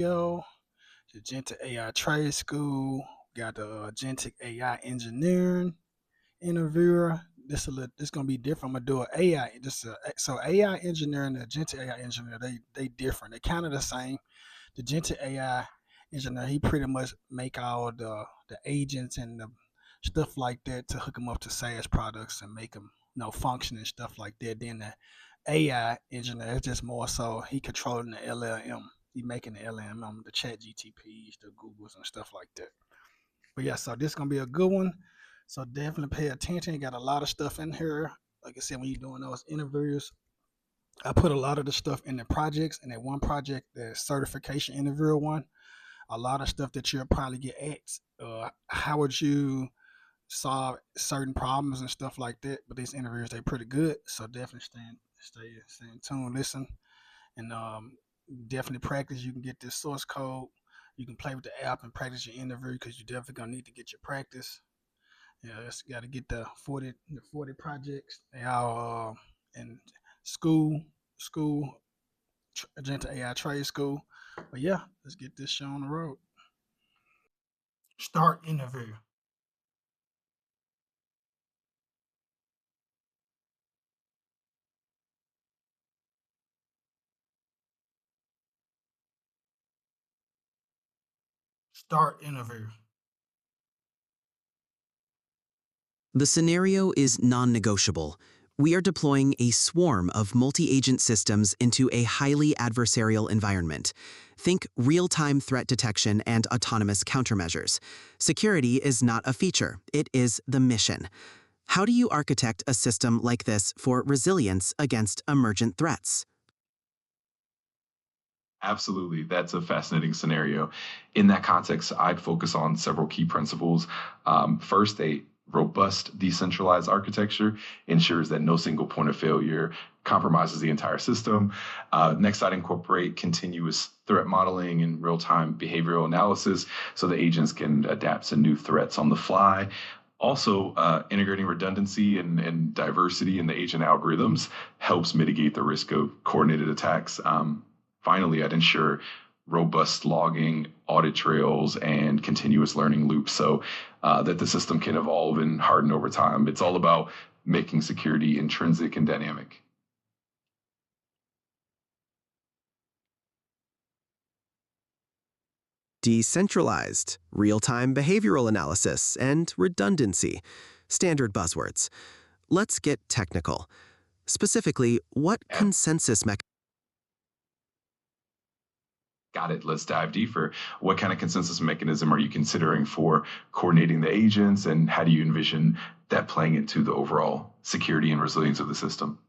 the Agentic AI Trade School, got the Agentic AI Engineering interviewer. This gonna be different. I'm gonna do an AI. So AI engineering and Agentic AI engineer, they different. They kind of the same. The Agentic AI engineer, he pretty much make all the agents and the stuff like that to hook them up to SaaS products and make them function and stuff like that. Then the AI engineer is just more so he controlling the LLM. He making the LLM, the chat GTPs, the Googles and stuff like that. But yeah, so this is gonna be a good one. So definitely pay attention. You got a lot of stuff in here. Like I said, when you're doing those interviews, I put a lot of the stuff in the projects. And that one project, the certification interviewer one, a lot of stuff that you'll probably get asked. How would you solve certain problems and stuff like that? But these interviews, they're pretty good. So definitely stay in tune, listen, and definitely practice. You can get this source code. You can play with the app and practice your interview because you're definitely gonna need to get your practice. Yeah, you got to get the 40 projects. They all in school, Agentic AI trade school. But yeah, let's get this show on the road. Start interview. Start interview. The scenario is non-negotiable. We are deploying a swarm of multi-agent systems into a highly adversarial environment. Think real-time threat detection and autonomous countermeasures. Security is not a feature, it is the mission. How do you architect a system like this for resilience against emergent threats? Absolutely. That's a fascinating scenario. In that context, I'd focus on several key principles. First, a robust decentralized architecture ensures that no single point of failure compromises the entire system. Next, I'd incorporate continuous threat modeling and real-time behavioral analysis so the agents can adapt to new threats on the fly. Also, integrating redundancy and diversity in the agent algorithms helps mitigate the risk of coordinated attacks. Finally, I'd ensure robust logging, audit trails, and continuous learning loops so that the system can evolve and harden over time. It's all about making security intrinsic and dynamic. Decentralized, real-time behavioral analysis, and redundancy. Standard buzzwords. Let's get technical. Specifically, what consensus mechanism? Got it. Let's dive deeper. What kind of consensus mechanism are you considering for coordinating the agents, and how do you envision that playing into the overall security and resilience of the system?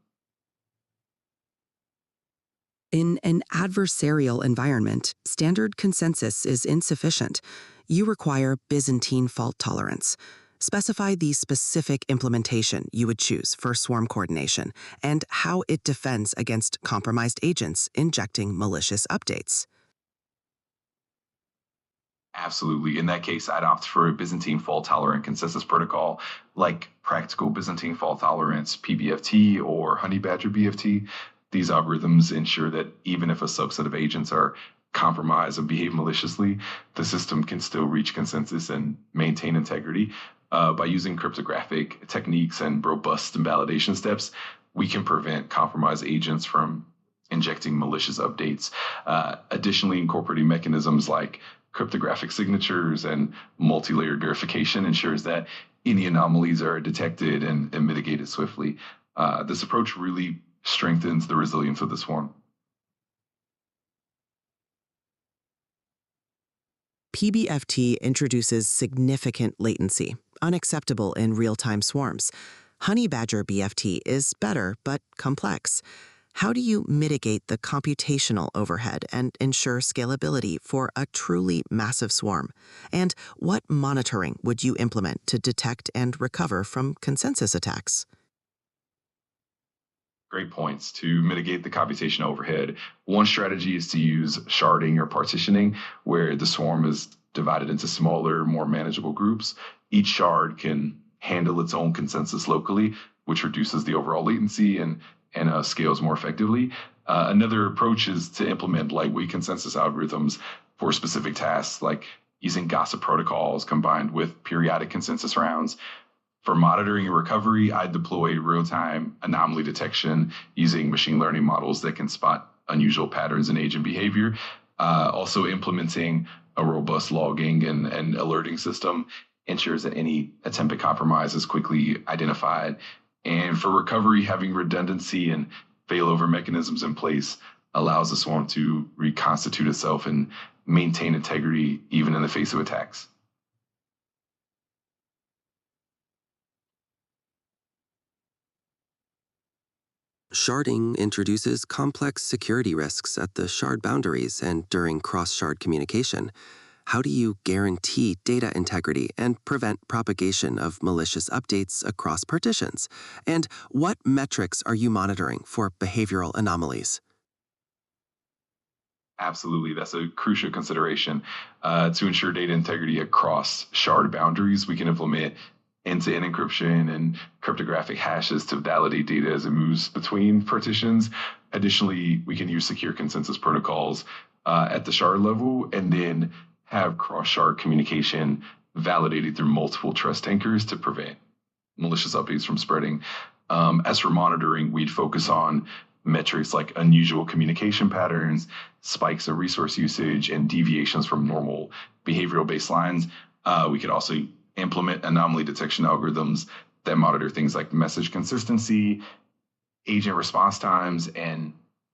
In an adversarial environment, standard consensus is insufficient. You require Byzantine fault tolerance. Specify the specific implementation you would choose for swarm coordination and how it defends against compromised agents injecting malicious updates. Absolutely. In that case, I'd opt for a Byzantine fault-tolerant consensus protocol like Practical Byzantine Fault Tolerance, PBFT, or Honey Badger BFT. These algorithms ensure that even if a subset of agents are compromised or behave maliciously, the system can still reach consensus and maintain integrity. By using cryptographic techniques and robust validation steps, we can prevent compromised agents from injecting malicious updates. Additionally, incorporating mechanisms like cryptographic signatures and multi-layered verification ensures that any anomalies are detected and mitigated swiftly. This approach really strengthens the resilience of the swarm. PBFT introduces significant latency, unacceptable in real-time swarms. Honey Badger BFT is better, but complex. How do you mitigate the computational overhead and ensure scalability for a truly massive swarm? And what monitoring would you implement to detect and recover from consensus attacks? Great points. To mitigate the computational overhead, one strategy is to use sharding or partitioning, where the swarm is divided into smaller, more manageable groups. Each shard can handle its own consensus locally, which reduces the overall latency and and scales more effectively. Another approach is to implement lightweight consensus algorithms for specific tasks, like using gossip protocols combined with periodic consensus rounds. For monitoring and recovery, I deploy real-time anomaly detection using machine learning models that can spot unusual patterns in agent behavior. Also implementing a robust logging and alerting system ensures that any attempted compromise is quickly identified. And for recovery, having redundancy and failover mechanisms in place allows the swarm to reconstitute itself and maintain integrity even in the face of attacks. Sharding introduces complex security risks at the shard boundaries and during cross-shard communication. How do you guarantee data integrity and prevent propagation of malicious updates across partitions? And what metrics are you monitoring for behavioral anomalies? Absolutely, that's a crucial consideration. To ensure data integrity across shard boundaries, we can implement end-to-end encryption and cryptographic hashes to validate data as it moves between partitions. Additionally, we can use secure consensus protocols at the shard level, and then have cross-shard communication validated through multiple trust anchors to prevent malicious updates from spreading. As for monitoring, we'd focus on metrics like unusual communication patterns, spikes in resource usage, and deviations from normal behavioral baselines. We could also implement anomaly detection algorithms that monitor things like message consistency, agent response times, and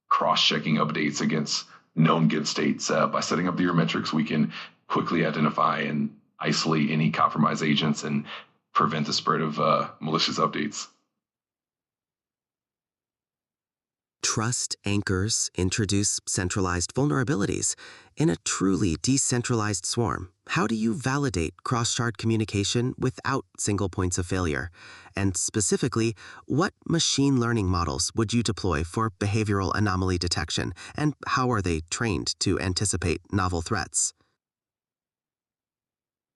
cross-checking updates against known good states. By setting up your metrics, we can quickly identify and isolate any compromised agents and prevent the spread of malicious updates. Trust anchors introduce centralized vulnerabilities. In a truly decentralized swarm, how do you validate cross-shard communication without single points of failure? And specifically, what machine learning models would you deploy for behavioral anomaly detection, and how are they trained to anticipate novel threats?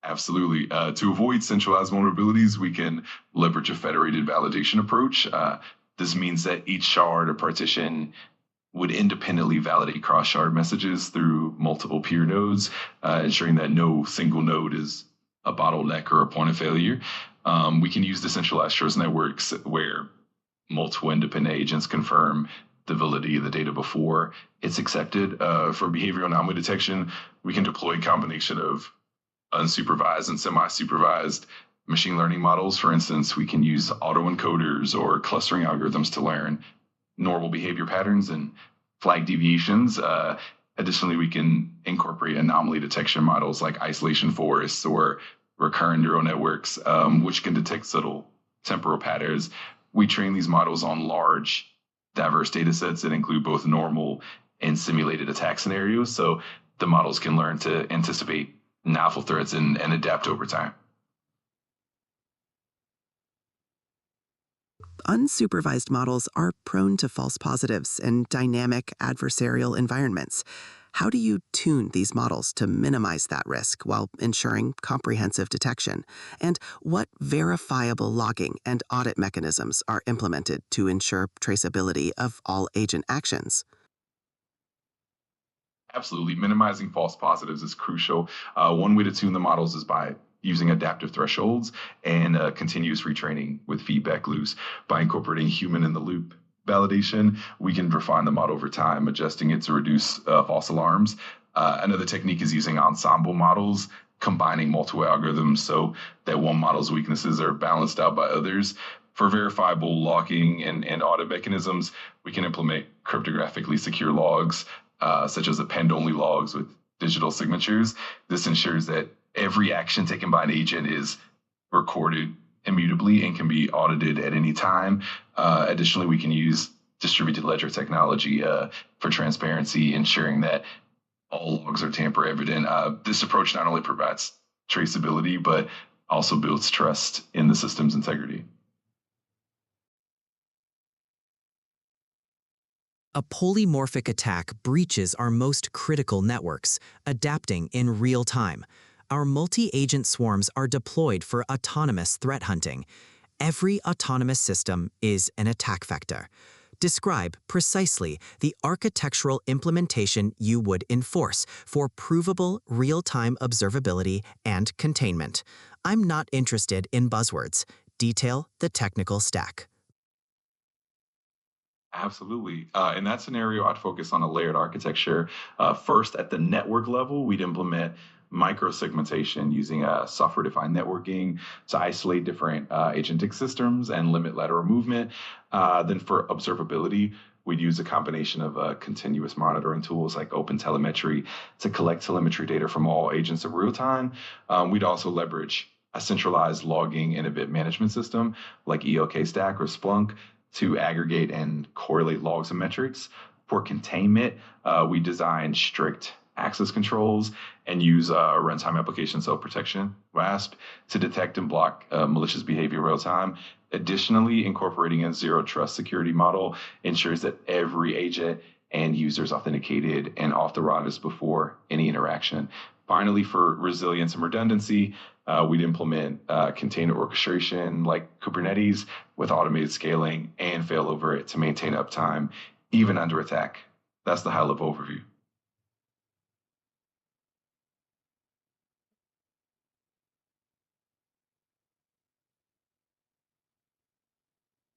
Absolutely. To avoid centralized vulnerabilities, we can leverage a federated validation approach. This means that each shard or partition would independently validate cross-shard messages through multiple peer nodes, ensuring that no single node is a bottleneck or a point of failure. We can use decentralized trust networks where multiple independent agents confirm the validity of the data before it's accepted. For behavioral anomaly detection, we can deploy a combination of unsupervised and semi-supervised machine learning models. For instance, we can use autoencoders or clustering algorithms to learn normal behavior patterns and flag deviations. Additionally, we can incorporate anomaly detection models like isolation forests or recurrent neural networks, which can detect subtle temporal patterns. We train these models on large, diverse data sets that include both normal and simulated attack scenarios, so the models can learn to anticipate novel threats and adapt over time. Unsupervised models are prone to false positives in dynamic adversarial environments. How do you tune these models to minimize that risk while ensuring comprehensive detection? And what verifiable logging and audit mechanisms are implemented to ensure traceability of all agent actions? Absolutely. Minimizing false positives is crucial. One way to tune the models is by using adaptive thresholds and continuous retraining with feedback loops. By incorporating human in the loop validation, we can refine the model over time, adjusting it to reduce false alarms. Another technique is using ensemble models, combining multiple algorithms so that one model's weaknesses are balanced out by others. For verifiable logging and audit mechanisms, we can implement cryptographically secure logs, such as append-only logs with digital signatures. This ensures that every action taken by an agent is recorded immutably and can be audited at any time. Additionally, we can use distributed ledger technology for transparency, ensuring that all logs are tamper evident. This approach not only provides traceability, but also builds trust in the system's integrity. A polymorphic attack breaches our most critical networks, adapting in real time. Our multi-agent swarms are deployed for autonomous threat hunting. Every autonomous system is an attack vector. Describe precisely the architectural implementation you would enforce for provable real-time observability and containment. I'm not interested in buzzwords. Detail the technical stack. Absolutely. In that scenario, I'd focus on a layered architecture. First, at the network level, we'd implement micro-segmentation using software-defined networking to isolate different agentic systems and limit lateral movement. Then for observability, we'd use a combination of continuous monitoring tools like OpenTelemetry to collect telemetry data from all agents in real time. We'd also leverage a centralized logging and event management system like ELK Stack or Splunk to aggregate and correlate logs and metrics. For containment, we design strict access controls and use runtime application self-protection, WASP, to detect and block malicious behavior real time. Additionally, incorporating a zero trust security model ensures that every agent and user is authenticated and off the routers before any interaction. Finally, for resilience and redundancy, we'd implement container orchestration like Kubernetes with automated scaling and failover to maintain uptime, even under attack. That's the high-level overview.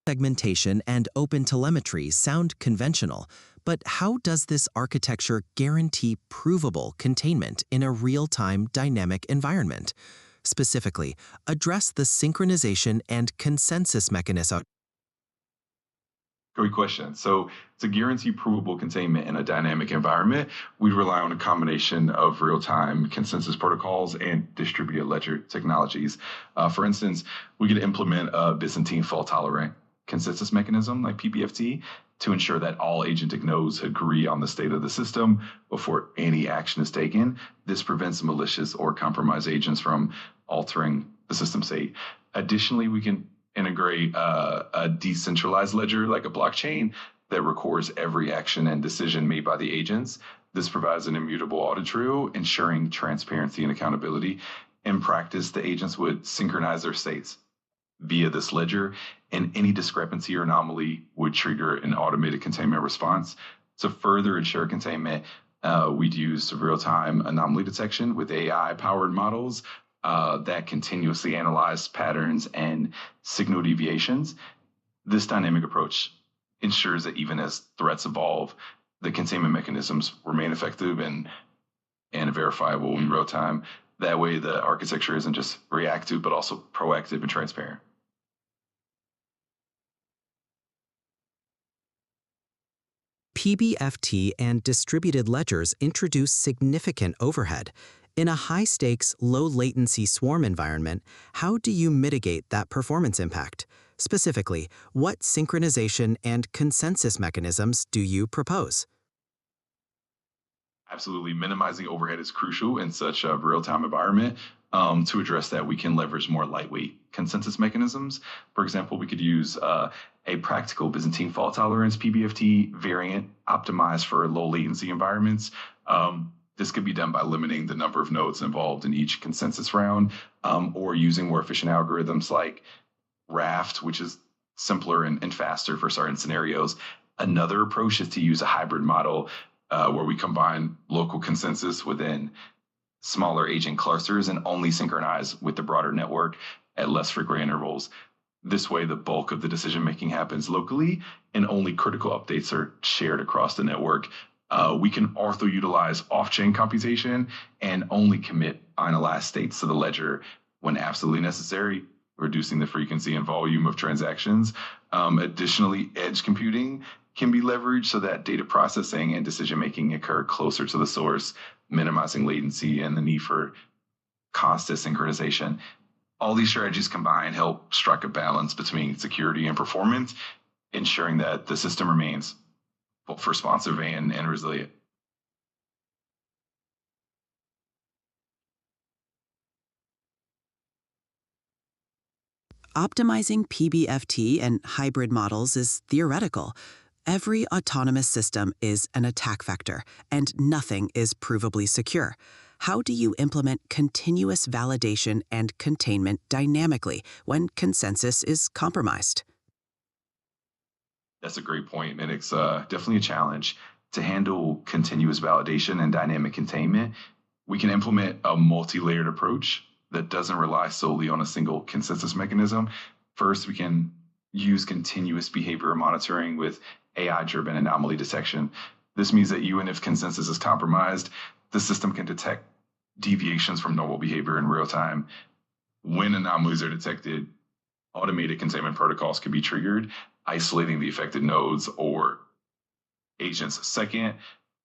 Segmentation and open telemetry sound conventional, but how does this architecture guarantee provable containment in a real-time dynamic environment? Specifically, address the synchronization and consensus mechanism. Great question. So to guarantee provable containment in a dynamic environment, we rely on a combination of real-time consensus protocols and distributed ledger technologies. For instance, we could implement a Byzantine fault-tolerant consensus mechanism like PBFT to ensure that all agentic nodes agree on the state of the system before any action is taken. This prevents malicious or compromised agents from altering the system state. Additionally, we can integrate a decentralized ledger like a blockchain that records every action and decision made by the agents. This provides an immutable audit trail, ensuring transparency and accountability. In practice, the agents would synchronize their states via this ledger, and any discrepancy or anomaly would trigger an automated containment response. To further ensure containment, we'd use real-time anomaly detection with AI-powered models that continuously analyze patterns and signal deviations. This dynamic approach ensures that even as threats evolve, the containment mechanisms remain effective and verifiable in real time. That way, the architecture isn't just reactive, but also proactive and transparent. PBFT and distributed ledgers introduce significant overhead. In a high-stakes, low-latency swarm environment, how do you mitigate that performance impact? Specifically, what synchronization and consensus mechanisms do you propose? Absolutely. Minimizing overhead is crucial in such a real-time environment. To address that, we can leverage more lightweight consensus mechanisms. For example, we could use a practical Byzantine fault tolerance PBFT variant optimized for low latency environments. This could be done by limiting the number of nodes involved in each consensus round, or using more efficient algorithms like Raft, which is simpler and faster for certain scenarios. Another approach is to use a hybrid model where we combine local consensus within smaller agent clusters and only synchronize with the broader network at less frequent intervals. This way, the bulk of the decision making happens locally and only critical updates are shared across the network. We can also utilize off-chain computation and only commit finalized states to the ledger when absolutely necessary, reducing the frequency and volume of transactions. Additionally, edge computing can be leveraged so that data processing and decision-making occur closer to the source, minimizing latency and the need for constant synchronization. All these strategies combined help strike a balance between security and performance, ensuring that the system remains both responsive and resilient. Optimizing PBFT and hybrid models is theoretical. Every autonomous system is an attack vector, and nothing is provably secure. How do you implement continuous validation and containment dynamically when consensus is compromised? That's a great point, and it's definitely a challenge. To handle continuous validation and dynamic containment, we can implement a multi-layered approach that doesn't rely solely on a single consensus mechanism. First, we can use continuous behavior monitoring with AI-driven anomaly detection. This means that even if consensus is compromised, the system can detect deviations from normal behavior in real time. When anomalies are detected, automated containment protocols can be triggered, isolating the affected nodes or agents. Second,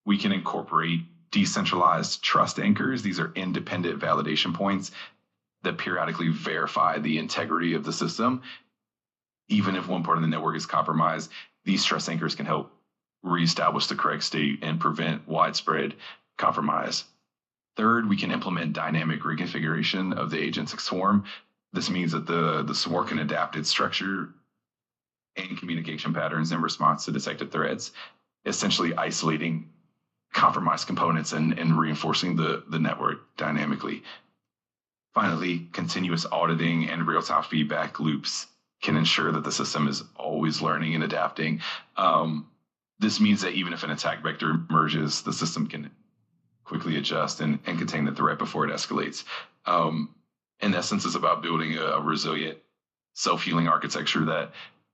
we can incorporate decentralized trust anchors. These are independent validation points that periodically verify the integrity of the system. Even if one part of the network is compromised, these trust anchors can help reestablish the correct state and prevent widespread compromise. Third, we can implement dynamic reconfiguration of the agentic swarm. This means that the swarm can adapt its structure and communication patterns in response to detected threats, essentially isolating compromised components and reinforcing the network dynamically. Finally, continuous auditing and real-time feedback loops can ensure that the system is always learning and adapting. This means that even if an attack vector emerges, the system can quickly adjust and contain the threat before it escalates. In essence, it's about building a resilient, self-healing architecture that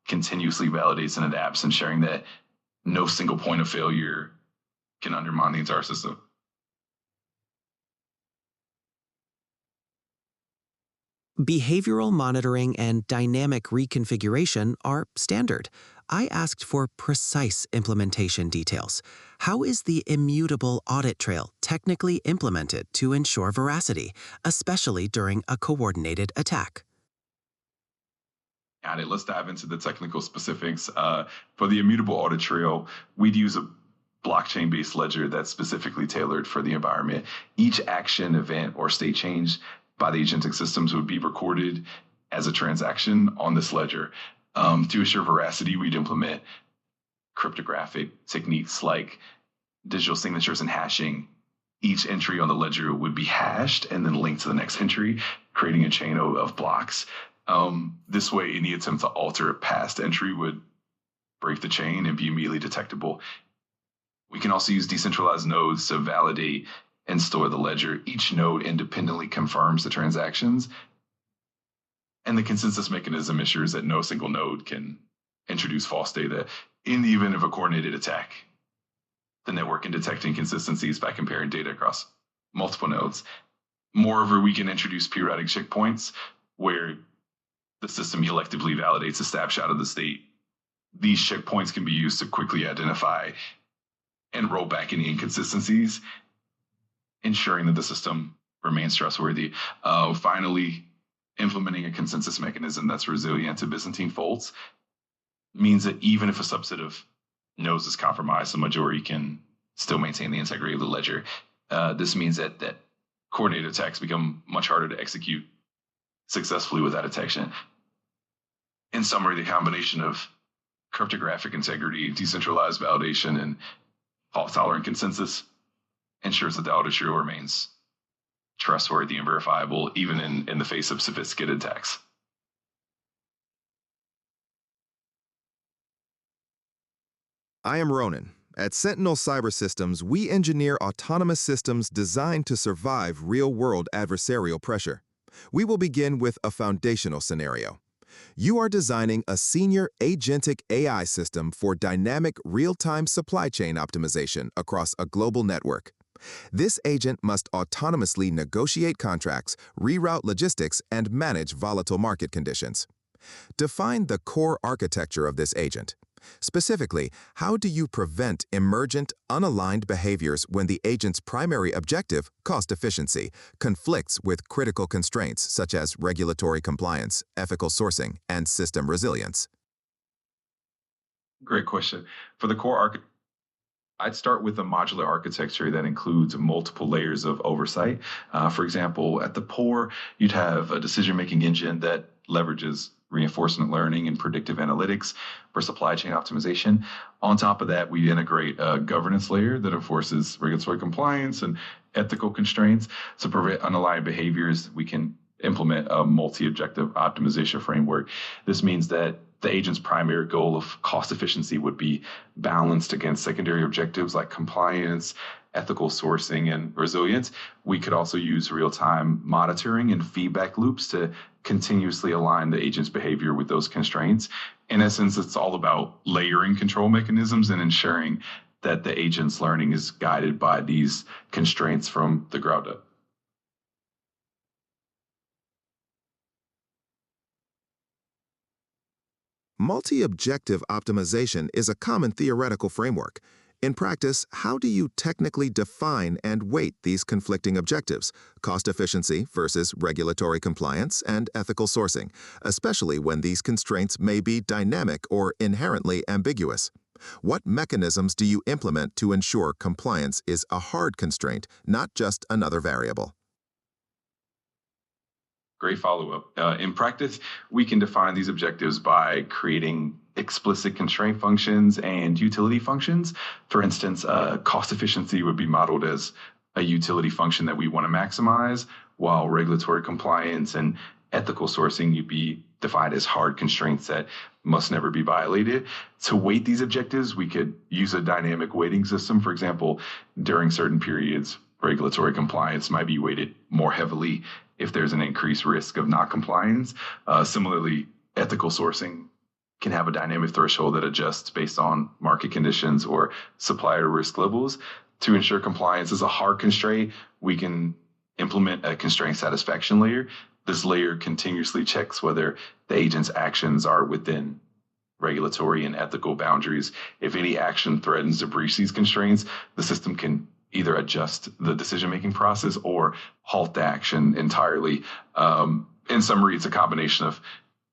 continuously validates and adapts, ensuring that no single point of failure can undermine the entire system. Behavioral monitoring and dynamic reconfiguration are standard. I asked for precise implementation details. How is the immutable audit trail technically implemented to ensure veracity, especially during a coordinated attack? Got it. Let's dive into the technical specifics. For the immutable audit trail, we'd use a blockchain-based ledger that's specifically tailored for the environment. Each action, event, or state change by the agentic systems would be recorded as a transaction on this ledger. To assure veracity, we'd implement cryptographic techniques like digital signatures and hashing. Each entry on the ledger would be hashed and then linked to the next entry, creating a chain of blocks. This way, any attempt to alter a past entry would break the chain and be immediately detectable. We can also use decentralized nodes to validate and store the ledger. Each node independently confirms the transactions, and the consensus mechanism ensures that no single node can introduce false data. In the event of a coordinated attack, the network can detect inconsistencies by comparing data across multiple nodes. Moreover, we can introduce periodic checkpoints where the system electively validates a snapshot of the state. These checkpoints can be used to quickly identify and roll back any inconsistencies, ensuring that the system remains trustworthy. Finally, implementing a consensus mechanism that's resilient to Byzantine faults means that even if a subset of nodes is compromised, the majority can still maintain the integrity of the ledger. This means that coordinated attacks become much harder to execute successfully without detection. In summary, the combination of cryptographic integrity, decentralized validation, and fault-tolerant consensus ensures that the audit trail remains trustworthy and verifiable, even in the face of sophisticated attacks. I am Ronan. At Sentinel Cyber Systems, we engineer autonomous systems designed to survive real-world adversarial pressure. We will begin with a foundational scenario. You are designing a senior agentic AI system for dynamic real-time supply chain optimization across a global network. This agent must autonomously negotiate contracts, reroute logistics, and manage volatile market conditions. Define the core architecture of this agent. Specifically, how do you prevent emergent, unaligned behaviors when the agent's primary objective, cost efficiency, conflicts with critical constraints such as regulatory compliance, ethical sourcing, and system resilience? Great question. For the core architecture, I'd start with a modular architecture that includes multiple layers of oversight. For example, at the core, you'd have a decision-making engine that leverages reinforcement learning and predictive analytics for supply chain optimization. On top of that, we integrate a governance layer that enforces regulatory compliance and ethical constraints. To prevent unaligned behaviors, we can implement a multi-objective optimization framework. This means that the agent's primary goal of cost efficiency would be balanced against secondary objectives like compliance, ethical sourcing, and resilience. We could also use real-time monitoring and feedback loops to continuously align the agent's behavior with those constraints. In essence, it's all about layering control mechanisms and ensuring that the agent's learning is guided by these constraints from the ground up. Multi-objective optimization is a common theoretical framework. In practice, how do you technically define and weight these conflicting objectives, cost efficiency versus regulatory compliance and ethical sourcing, especially when these constraints may be dynamic or inherently ambiguous? What mechanisms do you implement to ensure compliance is a hard constraint, not just another variable? Great follow-up. In practice, we can define these objectives by creating explicit constraint functions and utility functions. For instance, cost efficiency would be modeled as a utility function that we want to maximize, while regulatory compliance and ethical sourcing would be defined as hard constraints that must never be violated. To weight these objectives, we could use a dynamic weighting system. For example, during certain periods, regulatory compliance might be weighted more heavily if there's an increased risk of non-compliance. Similarly, ethical sourcing can have a dynamic threshold that adjusts based on market conditions or supplier risk levels. To ensure compliance is a hard constraint, we can implement a constraint satisfaction layer. This layer continuously checks whether the agent's actions are within regulatory and ethical boundaries. If any action threatens to breach these constraints, the system can either adjust the decision-making process or halt the action entirely. In summary, it's a combination of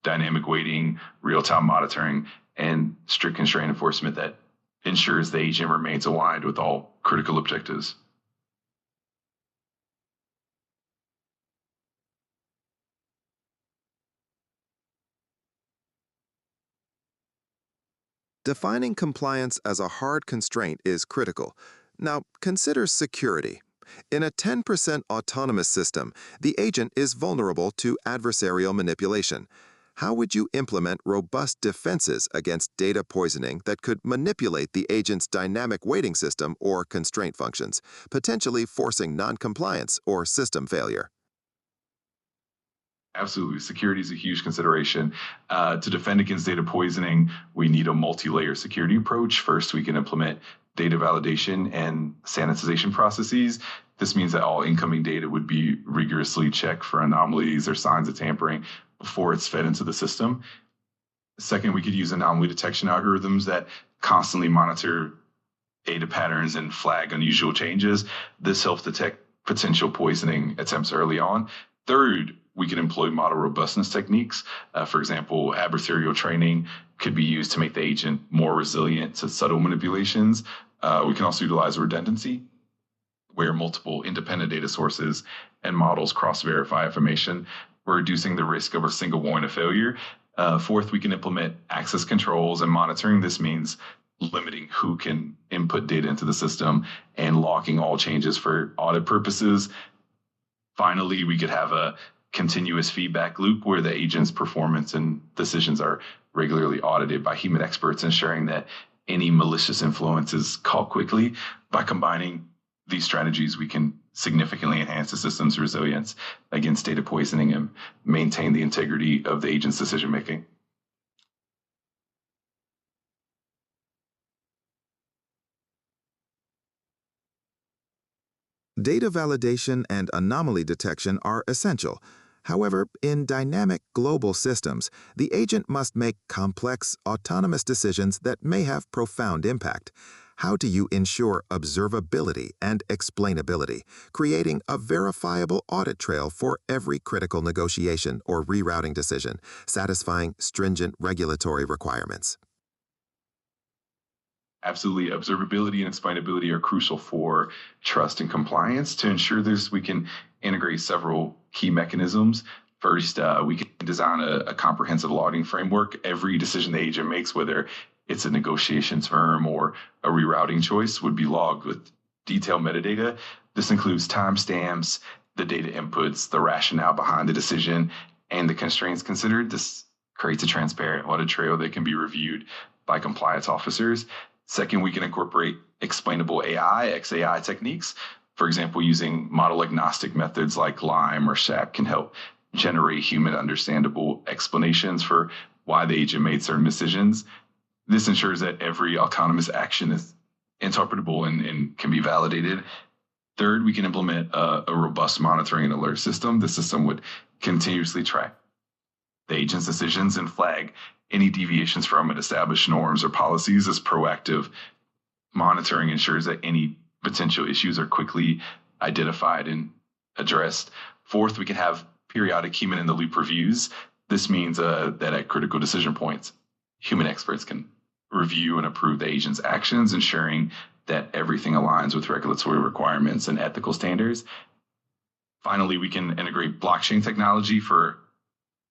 dynamic weighting, real-time monitoring, and strict constraint enforcement that ensures the agent remains aligned with all critical objectives. Defining compliance as a hard constraint is critical. Now, consider security. In a 10% autonomous system, the agent is vulnerable to adversarial manipulation. How would you implement robust defenses against data poisoning that could manipulate the agent's dynamic weighting system or constraint functions, potentially forcing non-compliance or system failure? Absolutely. Security is a huge consideration. To defend against data poisoning, we need a multi-layer security approach. First, we can implement data validation and sanitization processes. This means that all incoming data would be rigorously checked for anomalies or signs of tampering before it's fed into the system. Second, we could use anomaly detection algorithms that constantly monitor data patterns and flag unusual changes. This helps detect potential poisoning attempts early on. Third, we can employ model robustness techniques. For example, adversarial training could be used to make the agent more resilient to subtle manipulations. We can also utilize redundancy, where multiple independent data sources and models cross-verify information. We're reducing the risk of a single point of failure. Fourth, we can implement access controls and monitoring. This means limiting who can input data into the system and locking all changes for audit purposes. Finally, we could have a continuous feedback loop where the agent's performance and decisions are regularly audited by human experts, ensuring that any malicious influence is caught quickly. By combining these strategies, we can significantly enhance the system's resilience against data poisoning and maintain the integrity of the agent's decision-making. Data validation and anomaly detection are essential. However, in dynamic global systems, the agent must make complex, autonomous decisions that may have profound impact. How do you ensure observability and explainability, creating a verifiable audit trail for every critical negotiation or rerouting decision, satisfying stringent regulatory requirements? Absolutely. Observability and explainability are crucial for trust and compliance. To ensure this, we can integrate several key mechanisms. First, we can design a comprehensive logging framework. Every decision the agent makes, whether it's a negotiation term or a rerouting choice, would be logged with detailed metadata. This includes timestamps, the data inputs, the rationale behind the decision, and the constraints considered. This creates a transparent audit trail that can be reviewed by compliance officers. Second, we can incorporate explainable AI, XAI techniques. For example, using model-agnostic methods like LIME or SHAP can help generate human understandable explanations for why the agent made certain decisions. This ensures that every autonomous action is interpretable and can be validated. Third, we can implement a robust monitoring and alert system. The system would continuously track the agent's decisions and flag any deviations from established norms or policies. As proactive monitoring ensures that any potential issues are quickly identified and addressed. Fourth, we can have periodic human-in-the-loop reviews. This means that at critical decision points, human experts can review and approve the agent's actions, ensuring that everything aligns with regulatory requirements and ethical standards. Finally, we can integrate blockchain technology for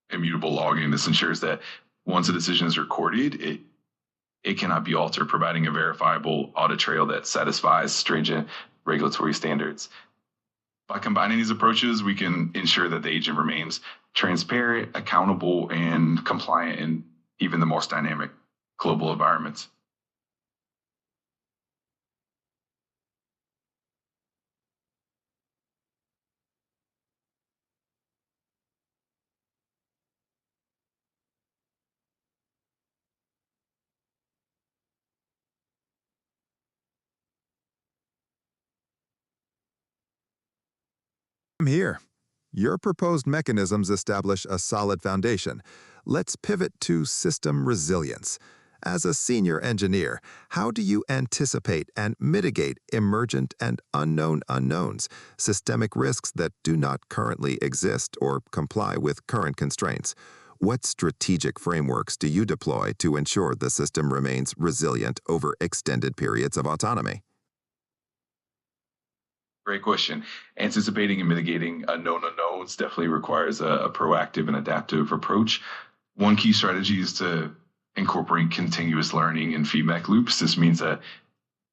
immutable logging. This ensures that once a decision is recorded, it cannot be altered, providing a verifiable audit trail that satisfies stringent regulatory standards. By combining these approaches, we can ensure that the agent remains transparent, accountable, and compliant in even the most dynamic global environments. I'm here. Your proposed mechanisms establish a solid foundation. Let's pivot to system resilience. As a senior engineer, how do you anticipate and mitigate emergent and unknown unknowns, systemic risks that do not currently exist or comply with current constraints? What strategic frameworks do you deploy to ensure the system remains resilient over extended periods of autonomy? Great question. Anticipating and mitigating unknown unknowns definitely requires a proactive and adaptive approach. One key strategy is to incorporate continuous learning and feedback loops. This means that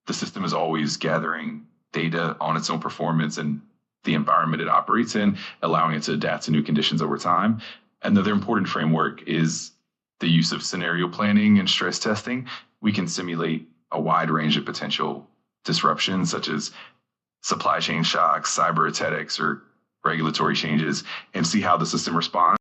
the system is always gathering data on its own performance and the environment it operates in, allowing it to adapt to new conditions over time. Another important framework is the use of scenario planning and stress testing. We can simulate a wide range of potential disruptions, such as supply chain shocks, cyber attacks, or regulatory changes, and see how the system responds.